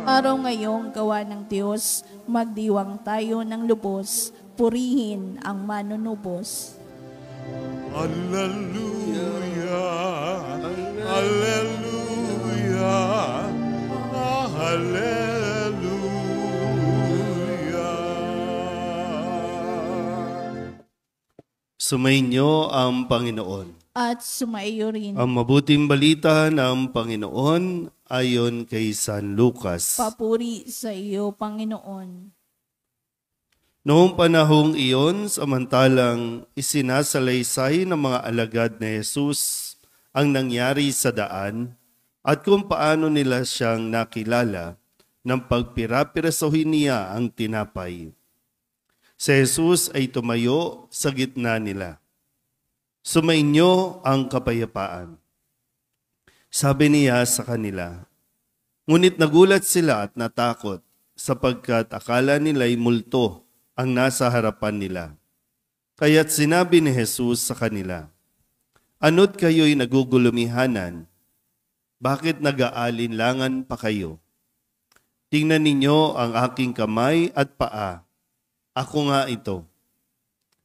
Araw ngayong gawa ng Diyos, magdiwang tayo ng lubos, purihin ang manunubos. Hallelujah, Hallelujah, Hallelujah. Sumainyo ang Panginoon. At sumaiyo rin. Ang mabuting balita ng Panginoon ayon kay San Lucas. Papuri sa iyo, Panginoon. Noong panahong iyon, samantalang isinasalaysay ng mga alagad ni Jesus ang nangyari sa daan at kung paano nila siyang nakilala nang pagpirapirasohin niya ang tinapay. Si Jesus ay tumayo sa gitna nila. Sumainyo ang kapayapaan. Sabi niya sa kanila, ngunit nagulat sila at natakot sapagkat akala nila'y multo ang nasa harapan nila. Kaya't sinabi ni Jesus sa kanila, ano't kayo'y nagugulumihanan? Bakit nag-aalinlangan pa kayo? Tingnan ninyo ang aking kamay at paa. Ako nga ito.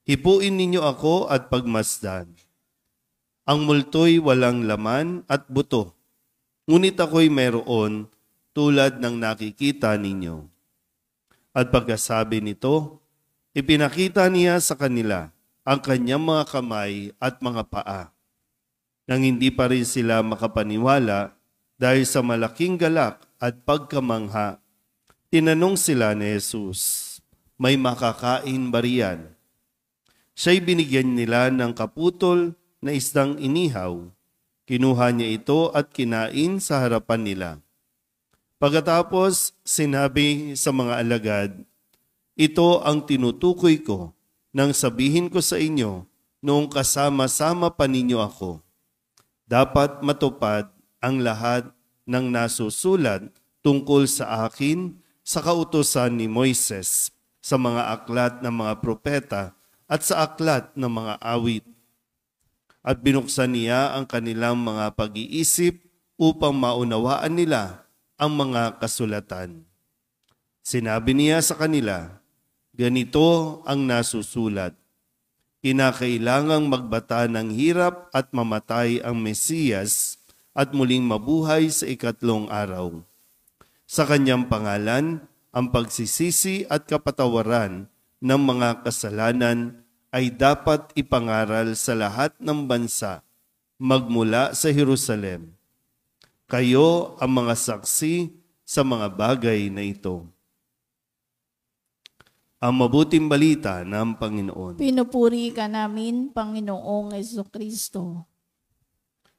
Hipuin ninyo ako at pagmasdan. Ang multo'y walang laman at buto, ngunit ako'y mayroon tulad ng nakikita ninyo. At pagkasabi nito, ipinakita niya sa kanila ang kanyang mga kamay at mga paa. Nang hindi pa rin sila makapaniwala dahil sa malaking galak at pagkamangha, tinanong sila ni Jesus, may makakain ba riyan? Siya'y binigyan nila ng kaputol na isdang inihaw. Kinuha niya ito at kinain sa harapan nila. Pagkatapos, sinabi sa mga alagad, ito ang tinutukoy ko nang sabihin ko sa inyo noong kasama-sama pa ninyo ako. Dapat matupad ang lahat ng nasusulat tungkol sa akin sa kautusan ni Moises, sa mga aklat ng mga propeta at sa aklat ng mga awit. At binuksan niya ang kanilang mga pag-iisip upang maunawaan nila ang mga kasulatan. Sinabi niya sa kanila, ganito ang nasusulat. Kinakailangang magbata ng hirap at mamatay ang Mesiyas at muling mabuhay sa ikatlong araw. Sa kanyang pangalan, ang pagsisisi at kapatawaran ng mga kasalanan ay dapat ipangaral sa lahat ng bansa magmula sa Jerusalem. Kayo ang mga saksi sa mga bagay na ito. Ang mabuting balita ng Panginoon. Pinupuri ka namin, Panginoong Jesucristo.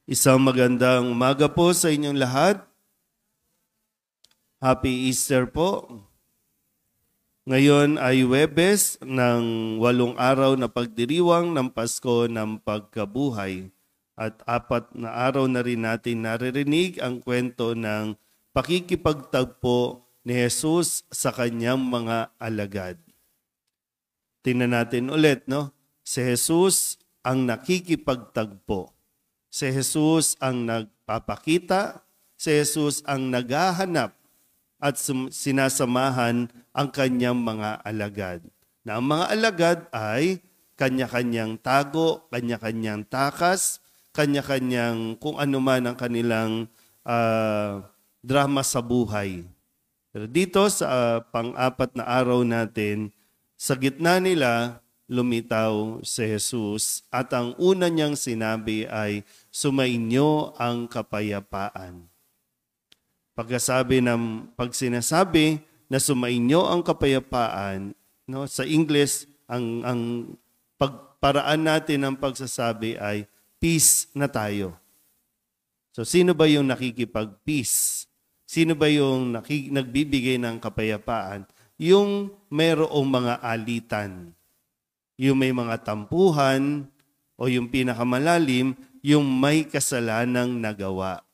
Isang magandang umaga po sa inyong lahat. Happy Easter po. Ngayon ay Huwebes ng 8 araw na pagdiriwang ng Pasko ng Pagkabuhay. At 4 na araw na rin natin naririnig ang kwento ng pakikipagtagpo ni Jesus sa kanyang mga alagad. Tingnan natin ulit, no? Si Jesus ang nakikipagtagpo. Si Jesus ang nagpapakita. Si Jesus ang naghahanap at sinasamahan ang kanyang mga alagad. Na ang mga alagad ay kanya-kanyang tago, kanya-kanyang takas, kanya-kanyang kung ano man ang kanilang drama sa buhay. Pero dito sa pang-4 na araw natin, sa gitna nila lumitaw si Jesus at ang una niyang sinabi ay, sumainyo ang kapayapaan. Pag sinasabi na sumainyo ang kapayapaan, no, sa English, ang pagparaan natin ng pagsasabi ay, peace na tayo. So, sino ba yung nakikipag-peace? Sino ba yung nagbibigay ng kapayapaan? Yung mayroong mga alitan. Yung may mga tampuhan o yung pinakamalalim, yung may kasalanang nagawa.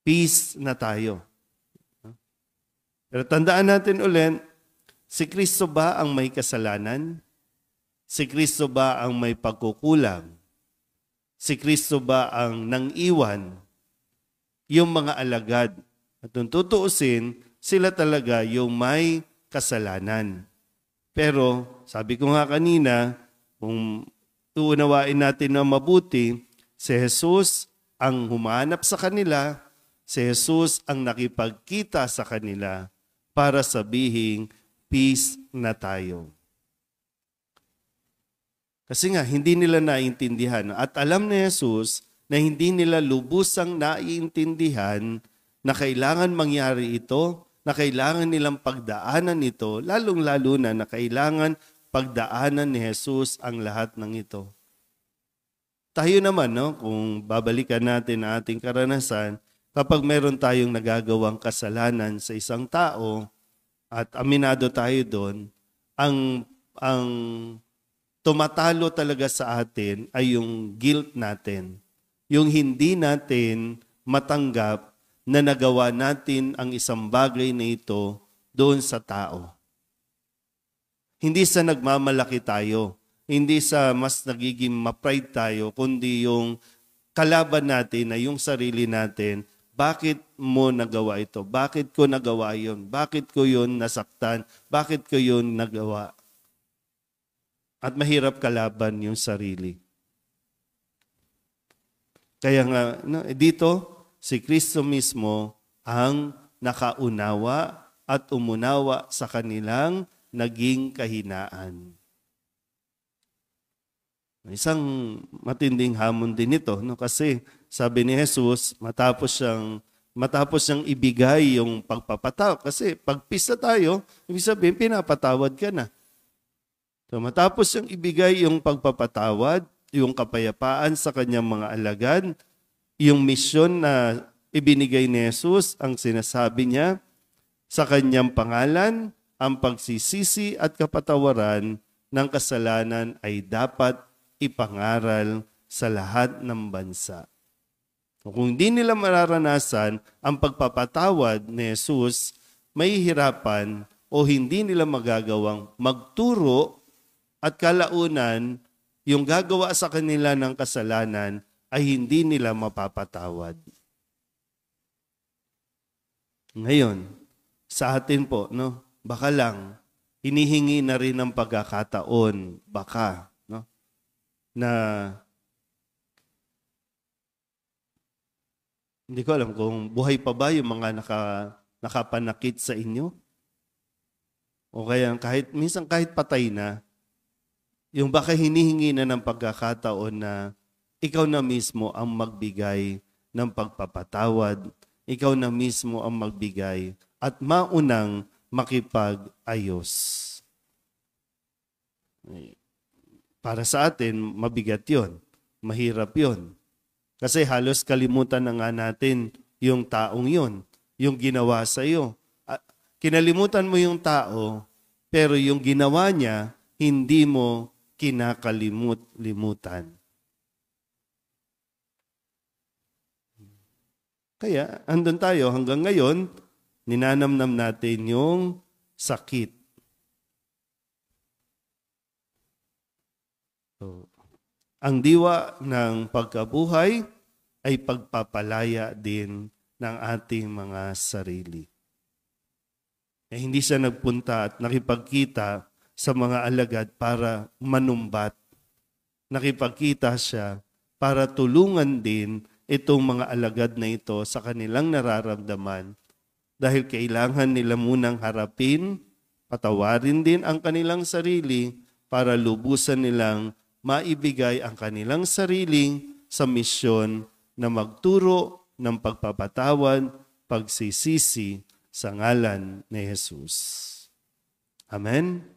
Peace na tayo. Pero tandaan natin ulit, si Kristo ba ang may kasalanan? Si Kristo ba ang may pagkukulang? Si Kristo ba ang nang-iwan? Yung mga alagad, At kung tutuusin, sila talaga yung may kasalanan. Pero, sabi ko nga kanina, kung uunawain natin na mabuti, si Jesus ang humanap sa kanila, si Jesus ang nakipagkita sa kanila para sabihin, peace na tayo. Kasi nga, hindi nila naiintindihan. At alam ni Jesus na hindi nila lubusang naiintindihan na kailangan mangyari ito, na kailangan nilang pagdaanan ito, lalong-lalo na kailangan pagdaanan ni Jesus ang lahat ng ito. Tayo naman, no, kung babalikan natin ang ating karanasan, kapag meron tayong nagagawang kasalanan sa isang tao at aminado tayo doon, ang tumatalo talaga sa atin ay yung guilt natin. Yung hindi natin matanggap na nagawa natin ang isang bagay na ito doon sa tao. Hindi sa nagmamalaki tayo, hindi sa mas nagiging ma-pride tayo, kundi yung kalaban natin na yung sarili natin, bakit mo nagawa ito? Bakit ko nagawa yun? Bakit ko yun nasaktan? Bakit ko yun nagawa? At mahirap kalaban yung sarili. Kaya nga, dito, si Kristo mismo ang nakaunawa at umunawa sa kanilang naging kahinaan. Isang matinding hamon din ito, no? Kasi sabi ni Jesus, matapos siyang ibigay yung pagpapatawad. Kasi pag pista tayo, ibig sabihin, pinapatawad ka na. So matapos siyang ibigay yung pagpapatawad, yung kapayapaan sa kanyang mga alagad, yung misyon na ibinigay ni Jesus, ang sinasabi niya, sa kanyang pangalan, ang pagsisisi at kapatawaran ng kasalanan ay dapat ipangaral sa lahat ng bansa. Kung hindi nila mararanasan ang pagpapatawad ni Jesus, may hirapan o hindi nila magagawang magturo at kalaunan yung gagawa sa kanila ng kasalanan ay hindi nila mapapatawad. Ngayon, sa atin po, no, baka lang, hinihingi na rin ng pagkakataon, baka, no, na hindi ko alam kung buhay pa ba yung mga nakapanakit sa inyo. O kaya minsan kahit patay na, yung baka hinihingi na ng pagkakataon na ikaw na mismo ang magbigay ng pagpapatawad. Ikaw na mismo ang magbigay at maunang makipag-ayos. Para sa atin, mabigat yon, mahirap yon. Kasi halos kalimutan na nga natin yung taong yon, yung ginawa sa iyo. Kinalimutan mo yung tao, pero yung ginawa niya, hindi mo kinakalimutan. Kaya, andun tayo hanggang ngayon, ninanamnam natin yung sakit. So, ang diwa ng pagkabuhay ay pagpapalaya din ng ating mga sarili. Hindi siya nagpunta at nakipagkita sa mga alagad para manumbat. Nakipagkita siya para tulungan din itong mga alagad na ito sa kanilang nararamdaman dahil kailangan nila munang harapin, patawarin din ang kanilang sarili para lubusan nilang maibigay ang kanilang sarili sa misyon na magturo ng pagpapatawad, pagsisisi sa ngalan ni Jesus. Amen.